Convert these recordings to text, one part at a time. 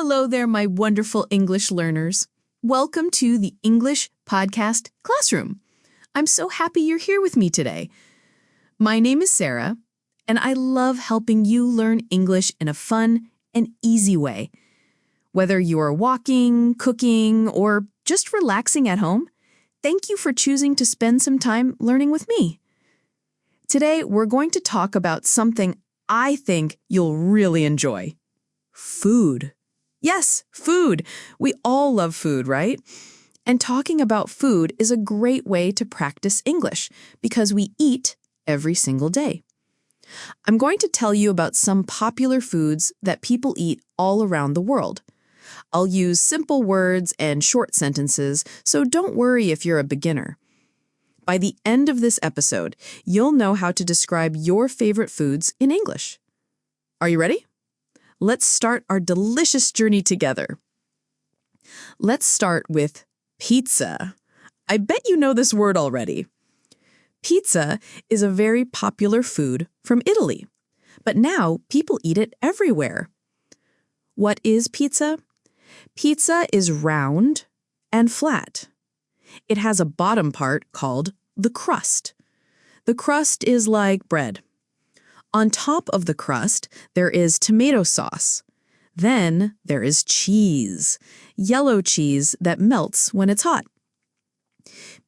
Hello there, my wonderful English learners. Welcome to the English Podcast Classroom. I'm so happy you're here with me today. My name is Sarah, and I love helping you learn English in a fun and easy way. Whether you are walking, cooking, or just relaxing at home, thank you for choosing to spend some time learning with me. Today, we're going to talk about something I think you'll really enjoy. Food. Yes, food. We all love food, right? And talking about food is a great way to practice English because we eat every single day. I'm going to tell you about some popular foods that people eat all around the world. I'll use simple words and short sentences, so don't worry if you're a beginner. By the end of this episode, you'll know how to describe your favorite foods in English. Are you ready? Let's start our delicious journey together. Let's start with pizza. I bet you know this word already. Pizza is a very popular food from Italy, but now people eat it everywhere. What is pizza? Pizza is round and flat. It has a bottom part called the crust. The crust is like bread. On top of the crust, there is tomato sauce. Then there is cheese, yellow cheese that melts when it's hot.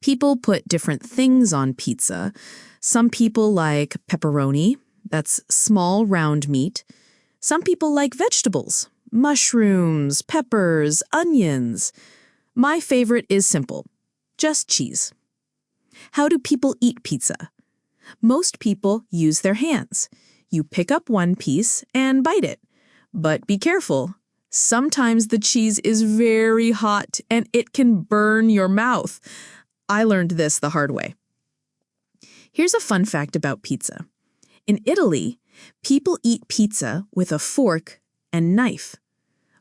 People put different things on pizza. Some people like pepperoni, that's small round meat. Some people like vegetables, mushrooms, peppers, onions. My favorite is simple, just cheese. How do people eat pizza? Most people use their hands. You pick up one piece and bite it. But be careful. Sometimes the cheese is very hot and it can burn your mouth. I learned this the hard way. Here's a fun fact about pizza. In Italy, people eat pizza with a fork and knife.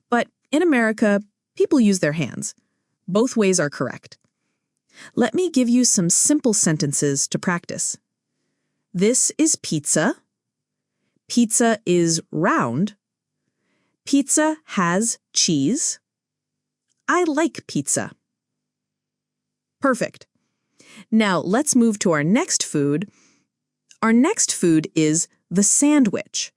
But in America, people use their hands. Both ways are correct. Let me give you some simple sentences to practice. This is pizza. Pizza is round. Pizza has cheese. I like pizza. Perfect. Now let's move to our next food. Our next food is the sandwich.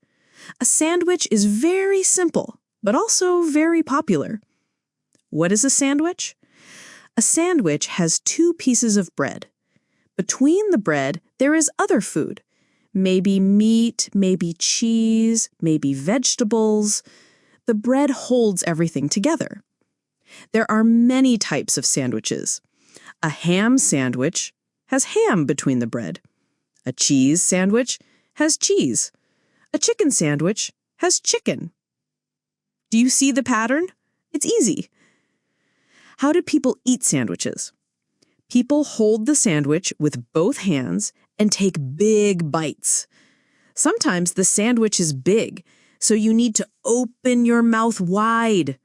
A sandwich is very simple, but also very popular. What is a sandwich? A sandwich has two pieces of bread. Between the bread, there is other food. Maybe meat, maybe cheese, maybe vegetables. The bread holds everything together. There are many types of sandwiches. A ham sandwich has ham between the bread. A cheese sandwich has cheese. A chicken sandwich has chicken. Do you see the pattern? It's easy. How do people eat sandwiches? People hold the sandwich with both hands and take big bites. Sometimes the sandwich is big, so you need to open your mouth wide.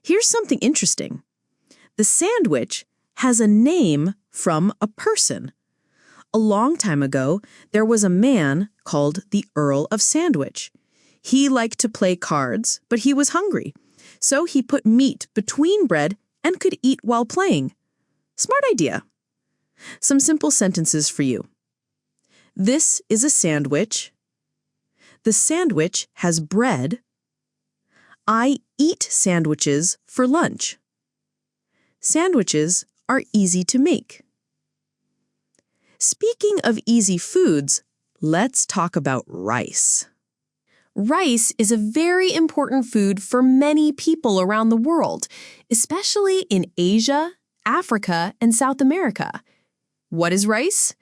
Here's something interesting. The sandwich has a name from a person. A long time ago, there was a man called the Earl of Sandwich. He liked to play cards, but he was hungry. So he put meat between bread and could eat while playing. Smart idea. Some simple sentences for you. This is a sandwich. The sandwich has bread. I eat sandwiches for lunch. Sandwiches are easy to make. Speaking of easy foods, let's talk about rice. Rice is a very important food for many people around the world, especially in Asia, Africa, and South America. What is rice?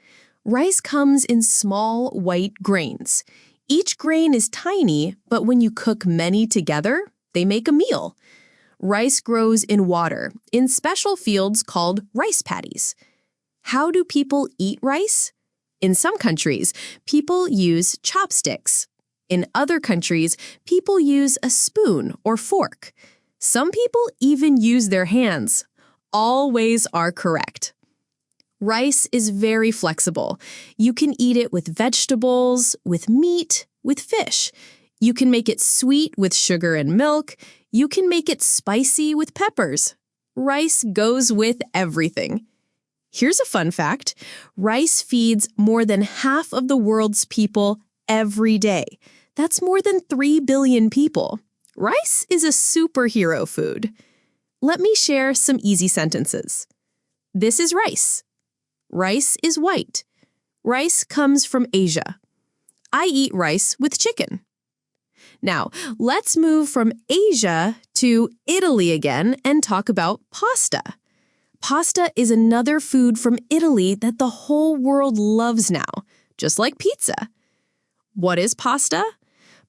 Rice comes in small white grains. Each grain is tiny, but when you cook many together, they make a meal. Rice grows in water, in special fields called rice paddies. How do people eat rice? In some countries, people use chopsticks. In other countries, people use a spoon or fork. Some people even use their hands. All ways are correct. Rice is very flexible. You can eat it with vegetables, with meat, with fish. You can make it sweet with sugar and milk. You can make it spicy with peppers. Rice goes with everything. Here's a fun fact. Rice feeds more than half of the world's people every day. That's more than 3 billion people. Rice is a superhero food. Let me share some easy sentences. This is rice. Rice is white. Rice comes from Asia. I eat rice with chicken. Now, let's move from Asia to Italy again and talk about pasta. Pasta is another food from Italy that the whole world loves now, just like pizza. What is pasta?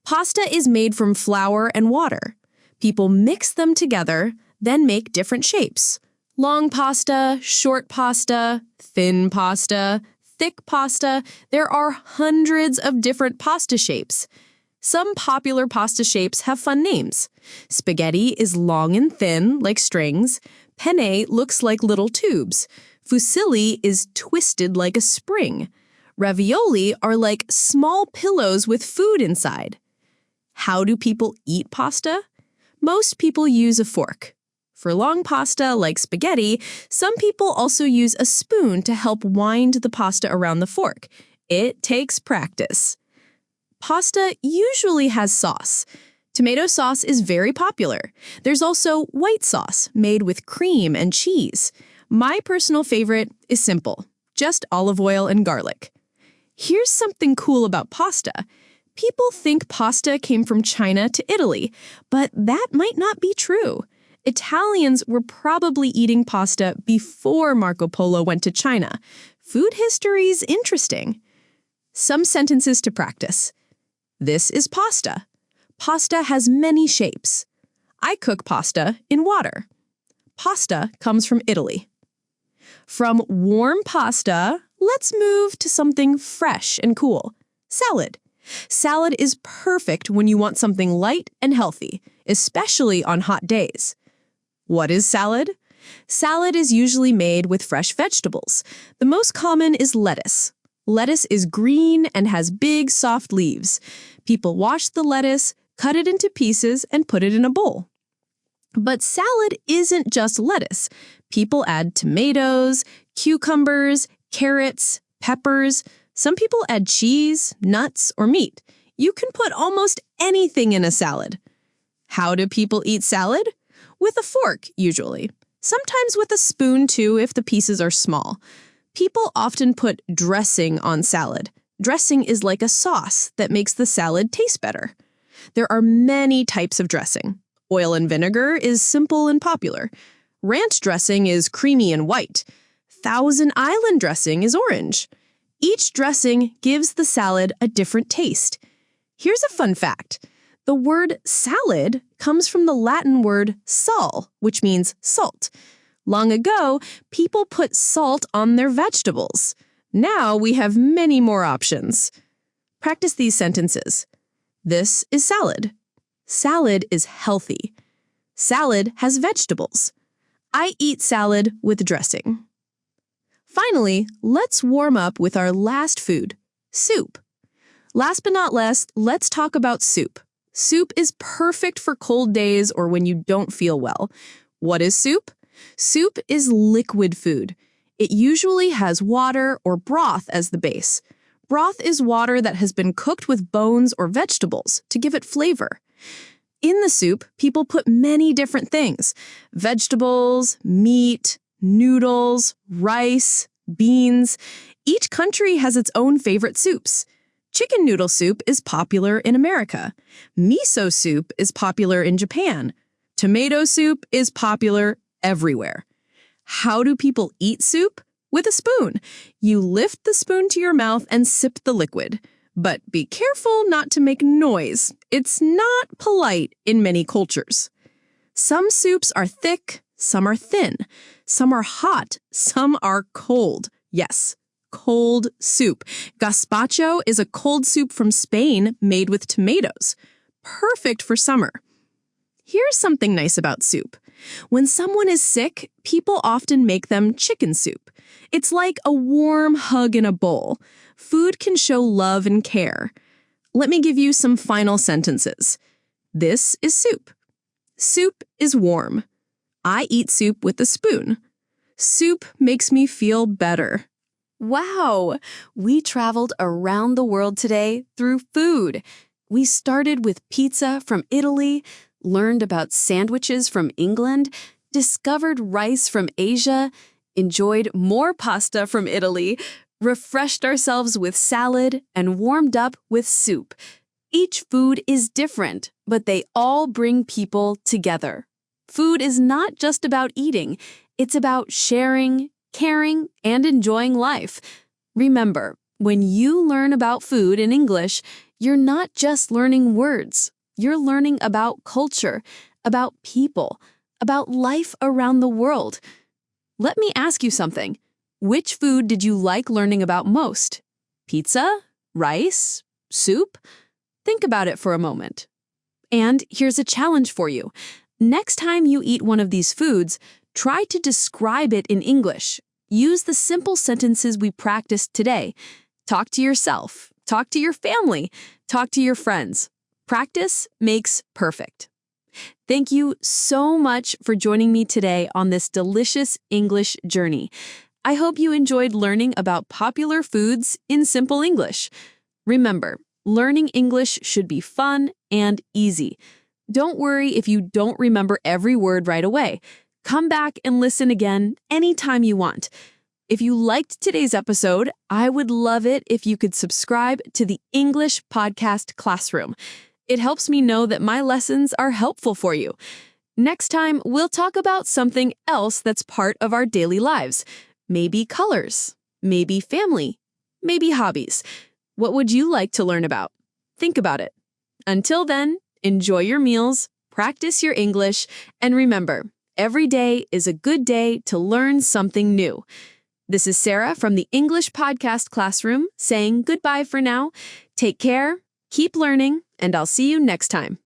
Pasta is made from flour and water. People mix them together, then make different shapes. Long pasta, short pasta, thin pasta, thick pasta. There are hundreds of different pasta shapes. Some popular pasta shapes have fun names. Spaghetti is long and thin, like strings. Penne looks like little tubes. Fusilli is twisted like a spring. Ravioli are like small pillows with food inside. How do people eat pasta? Most people use a fork. For long pasta, like spaghetti, some people also use a spoon to help wind the pasta around the fork. It takes practice. Pasta usually has sauce. Tomato sauce is very popular. There's also white sauce made with cream and cheese. My personal favorite is simple, just olive oil and garlic. Here's something cool about pasta. People think pasta came from China to Italy, but that might not be true. Italians were probably eating pasta before Marco Polo went to China. Food history's interesting. Some sentences to practice. This is pasta. Pasta has many shapes. I cook pasta in water. Pasta comes from Italy. From warm pasta, let's move to something fresh and cool. Salad. Salad is perfect when you want something light and healthy, especially on hot days. What is salad? Salad is usually made with fresh vegetables. The most common is lettuce. Lettuce is green and has big, soft leaves. People wash the lettuce, cut it into pieces, and put it in a bowl. But salad isn't just lettuce. People add tomatoes, cucumbers, carrots, peppers. Some people add cheese, nuts, or meat. You can put almost anything in a salad. How do people eat salad? With a fork, usually. Sometimes with a spoon, too, if the pieces are small. People often put dressing on salad. Dressing is like a sauce that makes the salad taste better. There are many types of dressing. Oil and vinegar is simple and popular. Ranch dressing is creamy and white. Thousand Island dressing is orange. Each dressing gives the salad a different taste. Here's a fun fact. The word salad comes from the Latin word sal, which means salt. Long ago, people put salt on their vegetables. Now we have many more options. Practice these sentences. This is salad. Salad is healthy. Salad has vegetables. I eat salad with dressing. Finally, let's warm up with our last food, soup. Last but not least, let's talk about soup. Soup is perfect for cold days or when you don't feel well. What is soup? Soup is liquid food. It usually has water or broth as the base. Broth is water that has been cooked with bones or vegetables to give it flavor. In the soup, people put many different things: vegetables, meat, noodles, rice, beans. Each country has its own favorite soups. Chicken noodle soup is popular in America. Miso soup is popular in Japan. Tomato soup is popular everywhere. How do people eat soup? With a spoon. You lift the spoon to your mouth and sip the liquid. But be careful not to make noise. It's not polite in many cultures. Some soups are thick, some are thin. Some are hot, some are cold. Yes, cold soup. Gazpacho is a cold soup from Spain made with tomatoes. Perfect for summer. Here's something nice about soup. When someone is sick, people often make them chicken soup. It's like a warm hug in a bowl. Food can show love and care. Let me give you some final sentences. This is soup. Soup is warm. I eat soup with a spoon. Soup makes me feel better. Wow! We traveled around the world today through food. We started with pizza from Italy, learned about sandwiches from England, discovered rice from Asia, enjoyed more pasta from Italy, refreshed ourselves with salad, and warmed up with soup. Each food is different, but they all bring people together. Food is not just about eating. It's about sharing, caring, and enjoying life. Remember, when you learn about food in English, you're not just learning words. You're learning about culture, about people, about life around the world. Let me ask you something. Which food did you like learning about most? Pizza? Rice? Soup? Think about it for a moment. And here's a challenge for you. Next time you eat one of these foods, try to describe it in English. Use the simple sentences we practiced today. Talk to yourself. Talk to your family. Talk to your friends. Practice makes perfect. Thank you so much for joining me today on this delicious English journey. I hope you enjoyed learning about popular foods in simple English. Remember, learning English should be fun and easy. Don't worry if you don't remember every word right away. Come back and listen again anytime you want. If you liked today's episode, I would love it if you could subscribe to the English Podcast Classroom. It helps me know that my lessons are helpful for you. Next time, we'll talk about something else that's part of our daily lives. Maybe colors, maybe family, maybe hobbies. What would you like to learn about? Think about it. Until then, enjoy your meals, practice your English, and remember, every day is a good day to learn something new. This is Sarah from the English Podcast Classroom saying goodbye for now. Take care, keep learning, and I'll see you next time.